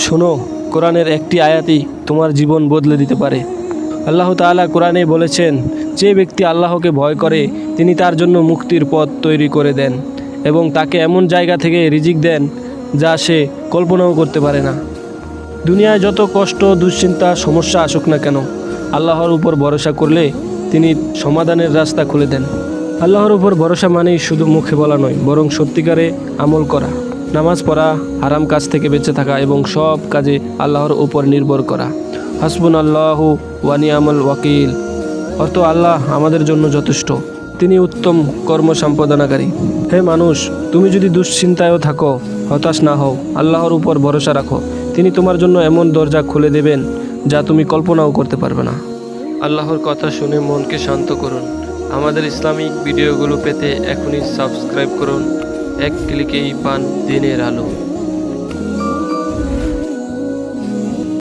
শোনো, কোরআনের একটি আয়াতই তোমার জীবন বদলে দিতে পারে। আল্লাহ তাআলা কোরআনে বলেছেন, যে ব্যক্তি আল্লাহকে ভয় করে তিনি তার জন্য মুক্তির পথ তৈরি করে দেন এবং তাকে এমন জায়গা থেকে রিজিক দেন যা সে কল্পনাও করতে পারে না। দুনিয়ায় যত কষ্ট, দুশ্চিন্তা, সমস্যা আসুক না কেন, আল্লাহর উপর ভরসা করলে তিনি সমাধানের রাস্তা খুলে দেন। আল্লাহর উপর ভরসা মানেই শুধু মুখে বলা নয়, বরং সত্যিকারে আমল করা। নামাজ পড়া, হারাম কাজ থেকে বেঁচে থাকা এবং সব কাজে আল্লাহর উপর নির্ভর করা। হাসবুনাল্লাহু ওয়া নি'মাল ওয়াকিল, অর্থ আল্লাহ আমাদের জন্য যথেষ্ট, তিনি উত্তম কর্ম সম্পাদনাকারী। হে মানুষ, তুমি যদি দুশ্চিন্তায়ও থাকো, হতাশ না হও, আল্লাহর উপর ভরসা রাখো। তিনি তোমার জন্য এমন দরজা খুলে দেবেন যা তুমি কল্পনাও করতে পারবে না। আল্লাহর কথা শুনে মনকে শান্ত করুন। আমাদের ইসলামিক ভিডিওগুলো পেতে এখনই সাবস্ক্রাইব করুন। এক ক্লিকেই পান দিনের আলো।